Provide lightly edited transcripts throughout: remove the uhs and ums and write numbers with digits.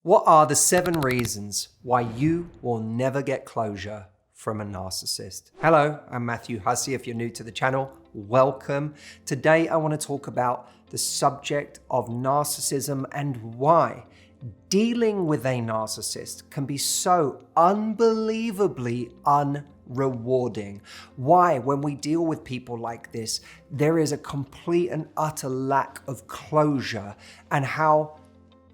What are the 7 reasons why you will never get closure from a narcissist? Hello, I'm Matthew Hussey. If you're new to the channel, welcome. Today I want to talk about the subject of narcissism and why dealing with a narcissist can be so unbelievably unrewarding. Why, when we deal with people like this, there is a complete and utter lack of closure, and how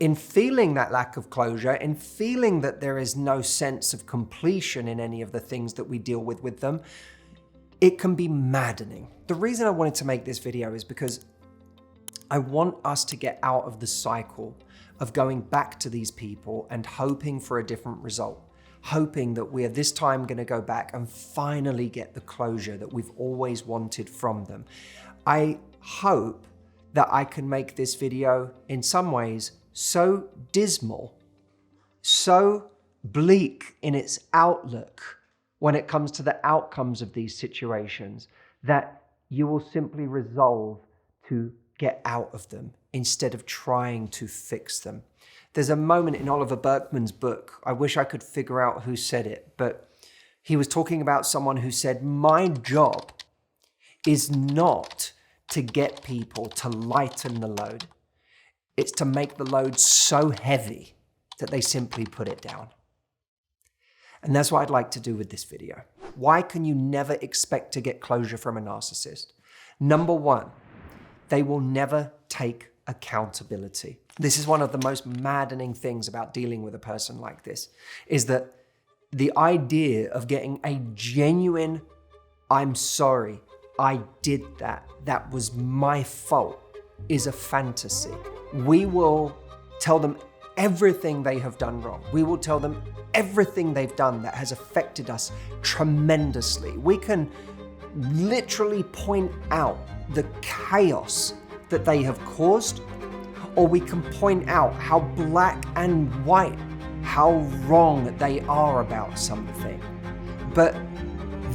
in feeling that lack of closure, in feeling that there is no sense of completion in any of the things that we deal with them, it can be maddening. The reason I wanted to make this video is because I want us to get out of the cycle of going back to these people and hoping for a different result, hoping that we're this time going to go back and finally get the closure that we've always wanted from them. I hope that I can make this video in some ways so dismal, so bleak in its outlook when it comes to the outcomes of these situations, that you will simply resolve to get out of them instead of trying to fix them. There's a moment in Oliver Burkeman's book, I wish I could figure out who said it, but he was talking about someone who said, my job is not to get people to lighten the load. It's to make the load so heavy that they simply put it down. And that's what I'd like to do with this video. Why can you never expect to get closure from a narcissist? Number 1, they will never take accountability. This is one of the most maddening things about dealing with a person like this, is that the idea of getting a genuine, I'm sorry, I did that, that was my fault, is a fantasy. We will tell them everything they have done wrong. We will tell them everything they've done that has affected us tremendously. We can literally point out the chaos that they have caused, or we can point out how black and white, how wrong they are about something. But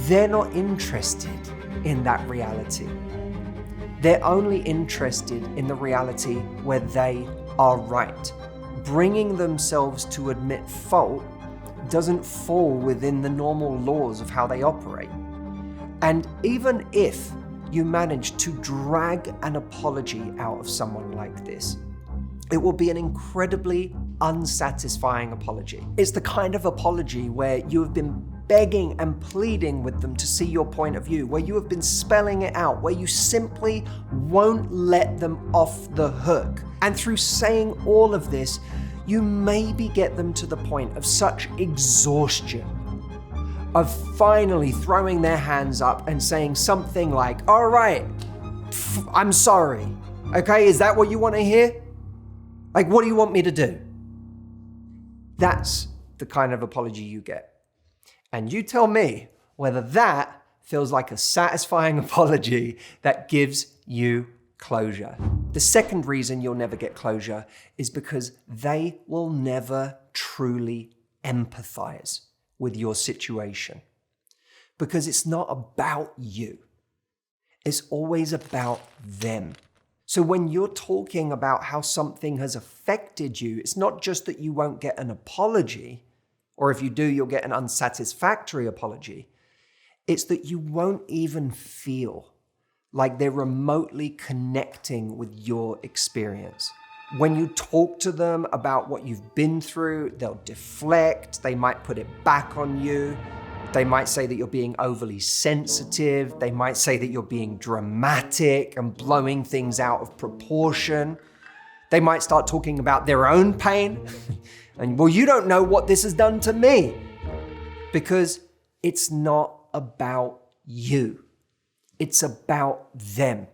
they're not interested in that reality. They're only interested in the reality where they are right. Bringing themselves to admit fault doesn't fall within the normal laws of how they operate. And even if you manage to drag an apology out of someone like this, it will be an incredibly unsatisfying apology. It's the kind of apology where you have been begging and pleading with them to see your point of view, where you have been spelling it out, where you simply won't let them off the hook. And through saying all of this, you maybe get them to the point of such exhaustion, of finally throwing their hands up and saying something like, all right, I'm sorry. Okay, is that what you want to hear? Like, what do you want me to do? That's the kind of apology you get. And you tell me whether that feels like a satisfying apology that gives you closure. The second reason you'll never get closure is because they will never truly empathize with your situation. Because it's not about you. It's always about them. So when you're talking about how something has affected you, it's not just that you won't get an apology, or if you do, you'll get an unsatisfactory apology. It's that you won't even feel like they're remotely connecting with your experience. When you talk to them about what you've been through, they'll deflect, they might put it back on you. They might say that you're being overly sensitive. They might say that you're being dramatic and blowing things out of proportion. They might start talking about their own pain. And, well, you don't know what this has done to me. Because it's not about you. It's about them.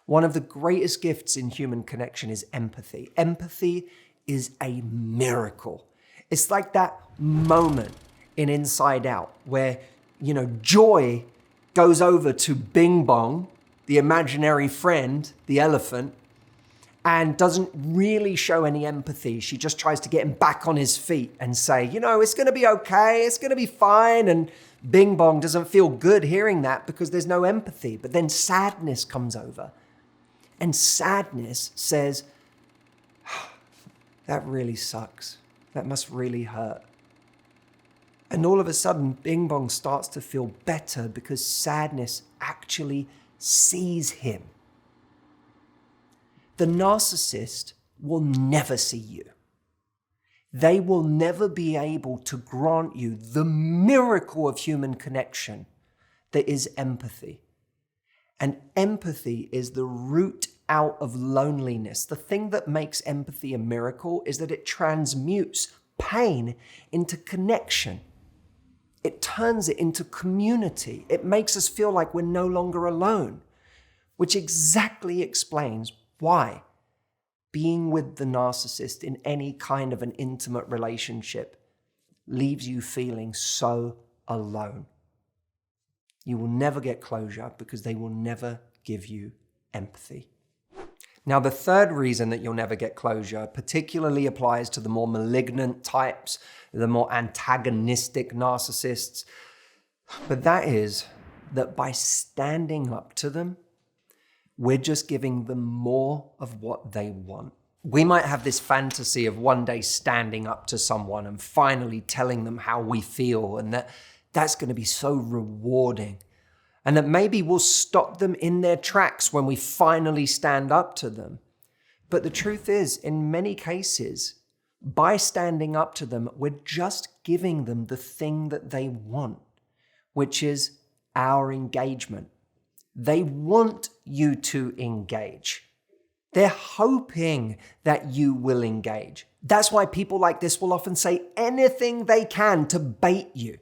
One of the greatest gifts in human connection is empathy. Empathy is a miracle. It's like that moment in Inside Out where, Joy goes over to Bing Bong, the imaginary friend, the elephant, and doesn't really show any empathy. She just tries to get him back on his feet and say, it's going to be okay, it's going to be fine. And Bing Bong doesn't feel good hearing that because there's no empathy. But then sadness comes over. And sadness says, that really sucks. That must really hurt. And all of a sudden, Bing Bong starts to feel better because sadness actually sees him. The narcissist will never see you. They will never be able to grant you the miracle of human connection that is empathy. And empathy is the root out of loneliness. The thing that makes empathy a miracle is that it transmutes pain into connection. It turns it into community. It makes us feel like we're no longer alone, which exactly explains why being with the narcissist in any kind of an intimate relationship leaves you feeling so alone. You will never get closure because they will never give you empathy. Now, the third reason that you'll never get closure particularly applies to the more malignant types, the more antagonistic narcissists. But that is that by standing up to them, we're just giving them more of what they want. We might have this fantasy of one day standing up to someone and finally telling them how we feel, and that's going to be so rewarding. And that maybe we'll stop them in their tracks when we finally stand up to them. But the truth is, in many cases, by standing up to them, we're just giving them the thing that they want, which is our engagement. They want you to engage. They're hoping that you will engage. That's why people like this will often say anything they can to bait you.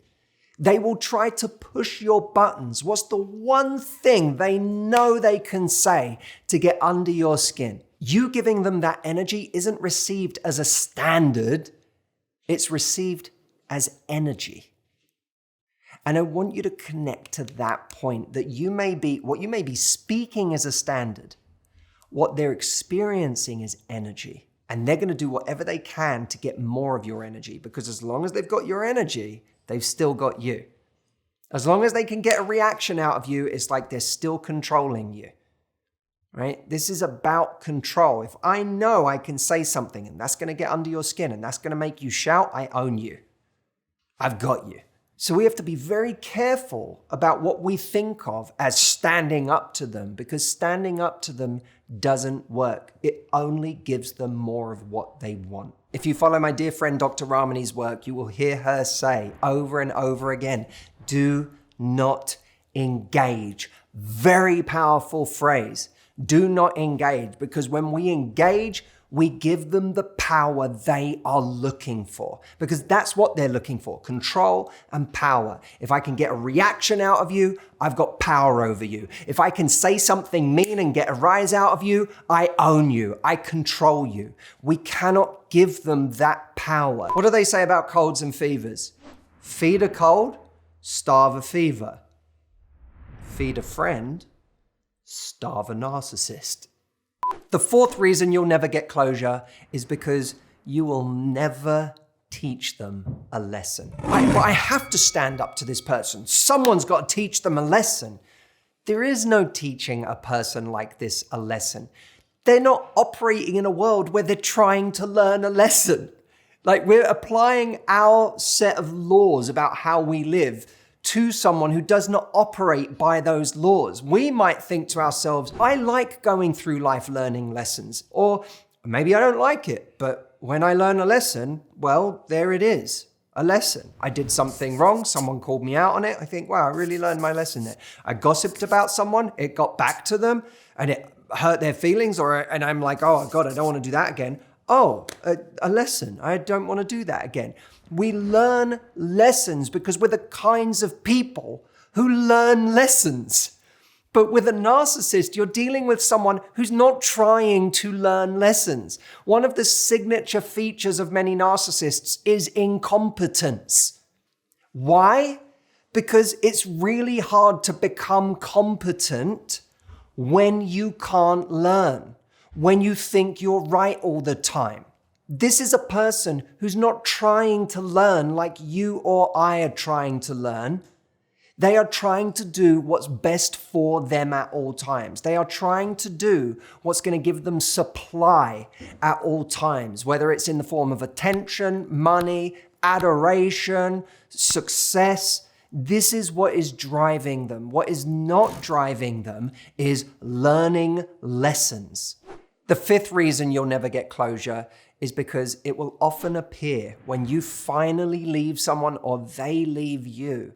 They will try to push your buttons. What's the one thing they know they can say to get under your skin? You giving them that energy isn't received as a standard. It's received as energy. And I want you to connect to that point that what you may be speaking as a standard, what they're experiencing is energy. And they're going to do whatever they can to get more of your energy, because as long as they've got your energy, they've still got you. As long as they can get a reaction out of you, it's like they're still controlling you, right? This is about control. If I know I can say something and that's going to get under your skin and that's going to make you shout, I own you. I've got you. So we have to be very careful about what we think of as standing up to them, because standing up to them doesn't work. It only gives them more of what they want. If you follow my dear friend Dr. Ramani's work, you will hear her say over and over again, do not engage. Very powerful phrase. Do not engage, because when we engage, we give them the power they are looking for, because that's what they're looking for, control and power. If I can get a reaction out of you, I've got power over you. If I can say something mean and get a rise out of you, I own you, I control you. We cannot give them that power. What do they say about colds and fevers? Feed a cold, starve a fever. Feed a friend, starve a narcissist. The fourth reason you'll never get closure is because you will never teach them a lesson. I have to stand up to this person. Someone's got to teach them a lesson. There is no teaching a person like this a lesson. They're not operating in a world where they're trying to learn a lesson. Like, we're applying our set of laws about how we live to someone who does not operate by those laws. We might think to ourselves, I like going through life learning lessons, or maybe I don't like it, but when I learn a lesson, well, there it is, a lesson. I did something wrong, someone called me out on it, I think, wow, I really learned my lesson there. I gossiped about someone, it got back to them, and it hurt their feelings, and I'm like, oh God, I don't want to do that again. Oh, a lesson, I don't want to do that again. We learn lessons because we're the kinds of people who learn lessons. But with a narcissist, you're dealing with someone who's not trying to learn lessons. One of the signature features of many narcissists is incompetence. Why? Because it's really hard to become competent when you can't learn, when you think you're right all the time. This is a person who's not trying to learn like you or I are trying to learn. They are trying to do what's best for them at all times. They are trying to do what's going to give them supply at all times, whether it's in the form of attention, money, adoration, success. This is what is driving them. What is not driving them is learning lessons. The fifth reason you'll never get closure is because it will often appear when you finally leave someone or they leave you,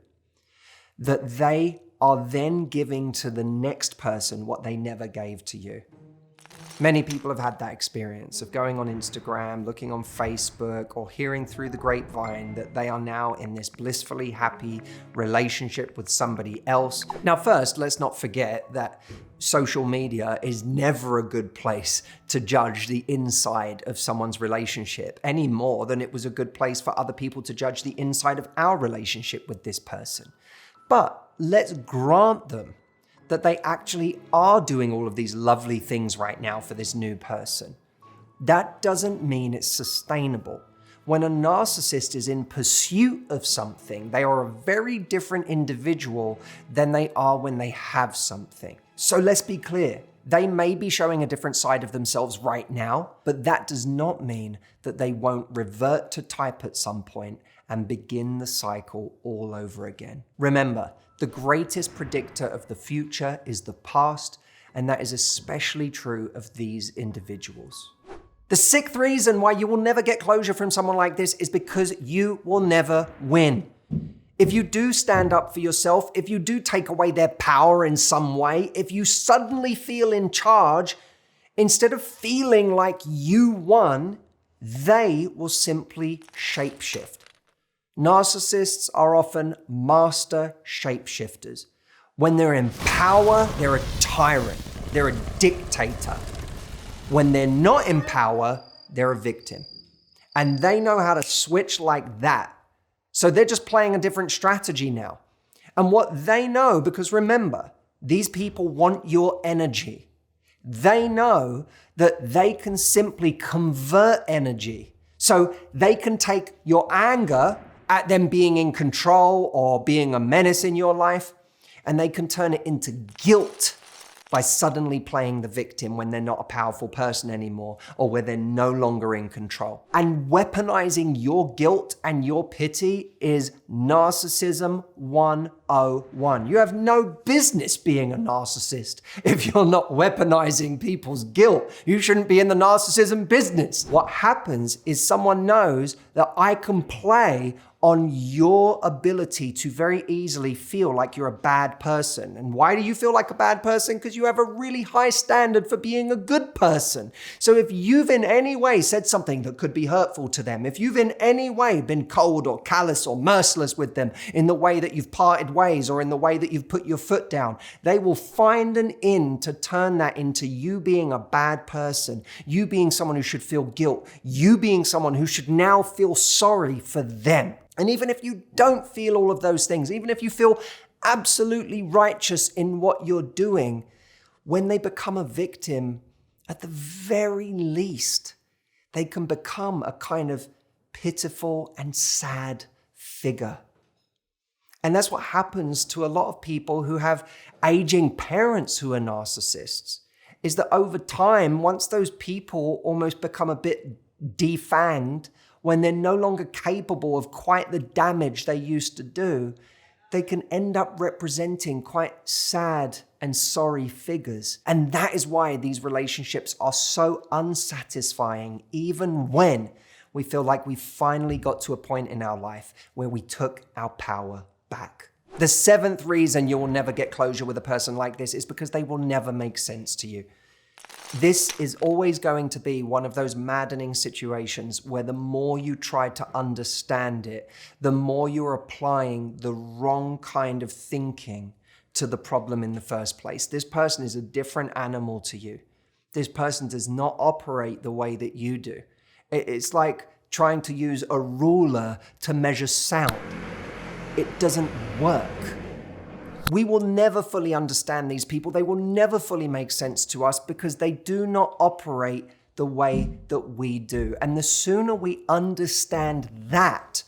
that they are then giving to the next person what they never gave to you. Many people have had that experience of going on Instagram, looking on Facebook, or hearing through the grapevine that they are now in this blissfully happy relationship with somebody else. Now, first, let's not forget that social media is never a good place to judge the inside of someone's relationship, any more than it was a good place for other people to judge the inside of our relationship with this person. But let's grant them that they actually are doing all of these lovely things right now for this new person. That doesn't mean it's sustainable. When a narcissist is in pursuit of something, they are a very different individual than they are when they have something. So let's be clear. They may be showing a different side of themselves right now, but that does not mean that they won't revert to type at some point and begin the cycle all over again. Remember, the greatest predictor of the future is the past, and that is especially true of these individuals. The sixth reason why you will never get closure from someone like this is because you will never win. If you do stand up for yourself, if you do take away their power in some way, if you suddenly feel in charge, instead of feeling like you won, they will simply shapeshift. Narcissists are often master shapeshifters. When they're in power, they're a tyrant. They're a dictator. When they're not in power, they're a victim. And they know how to switch like that. So they're just playing a different strategy now. And what they know, because remember, these people want your energy. They know that they can simply convert energy. So they can take your anger at them being in control or being a menace in your life, and they can turn it into guilt by suddenly playing the victim when they're not a powerful person anymore or where they're no longer in control. And weaponizing your guilt and your pity is narcissism 101. You have no business being a narcissist if you're not weaponizing people's guilt. You shouldn't be in the narcissism business. What happens is someone knows that I can play on your ability to very easily feel like you're a bad person. And why do you feel like a bad person? Because you have a really high standard for being a good person. So if you've in any way said something that could be hurtful to them, if you've in any way been cold or callous or merciless with them in the way that you've parted ways or in the way that you've put your foot down, they will find an in to turn that into you being a bad person, you being someone who should feel guilt, you being someone who should now feel sorry for them. And even if you don't feel all of those things, even if you feel absolutely righteous in what you're doing, when they become a victim, at the very least, they can become a kind of pitiful and sad figure. And that's what happens to a lot of people who have aging parents who are narcissists, is that over time, once those people almost become a bit defanged, when they're no longer capable of quite the damage they used to do, they can end up representing quite sad and sorry figures. And that is why these relationships are so unsatisfying, even when we feel like we finally got to a point in our life where we took our power back. The seventh reason you will never get closure with a person like this is because they will never make sense to you. This is always going to be one of those maddening situations where the more you try to understand it, the more you're applying the wrong kind of thinking to the problem in the first place. This person is a different animal to you. This person does not operate the way that you do. It's like trying to use a ruler to measure sound. It doesn't work. We will never fully understand these people. They will never fully make sense to us because they do not operate the way that we do. And the sooner we understand that,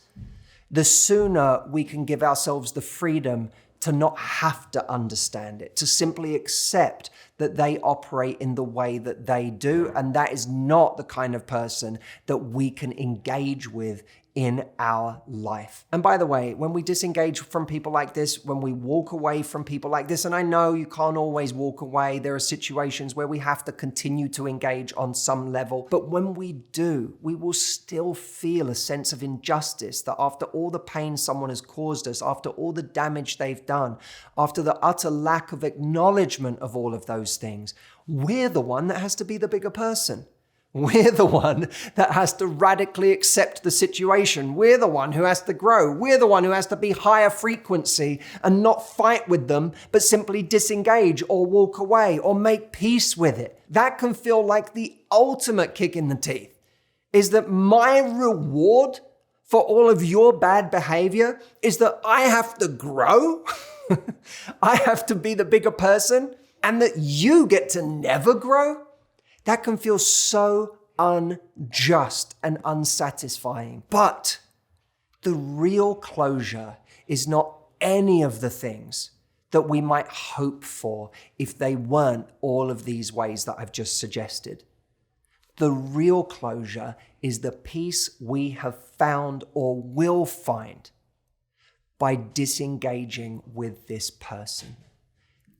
the sooner we can give ourselves the freedom to not have to understand it, to simply accept that they operate in the way that they do. And that is not the kind of person that we can engage with in our life. And by the way, when we disengage from people like this, when we walk away from people like this, and I know you can't always walk away, there are situations where we have to continue to engage on some level, but when we do, we will still feel a sense of injustice that after all the pain someone has caused us, after all the damage they've done, after the utter lack of acknowledgement of all of those things, we're the one that has to be the bigger person. We're the one that has to radically accept the situation. We're the one who has to grow. We're the one who has to be higher frequency and not fight with them, but simply disengage or walk away or make peace with it. That can feel like the ultimate kick in the teeth. Is that my reward for all of your bad behavior is that I have to grow? I have to be the bigger person and that you get to never grow? That can feel so unjust and unsatisfying. But the real closure is not any of the things that we might hope for if they weren't all of these ways that I've just suggested. The real closure is the peace we have found or will find by disengaging with this person.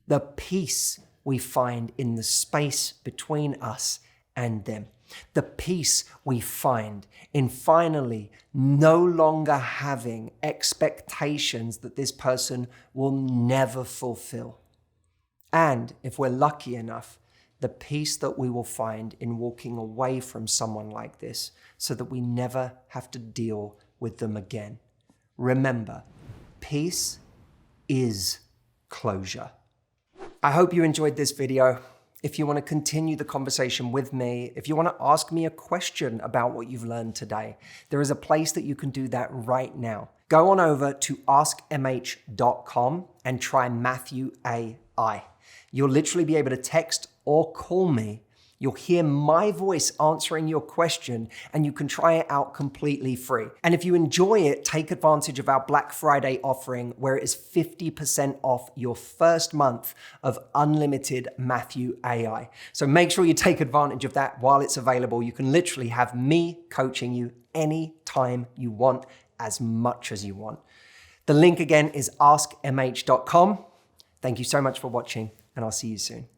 The peace we find in the space between us and them. The peace we find in finally no longer having expectations that this person will never fulfill. And if we're lucky enough, the peace that we will find in walking away from someone like this so that we never have to deal with them again. Remember, peace is closure. I hope you enjoyed this video. If you want to continue the conversation with me, if you want to ask me a question about what you've learned today, there is a place that you can do that right now. Go on over to askmh.com and try Matthew AI. You'll literally be able to text or call me. You'll hear my voice answering your question and you can try it out completely free. And if you enjoy it, take advantage of our Black Friday offering where it is 50% off your first month of unlimited Matthew AI. So make sure you take advantage of that while it's available. You can literally have me coaching you anytime you want, as much as you want. The link again is askmh.com. Thank you so much for watching and I'll see you soon.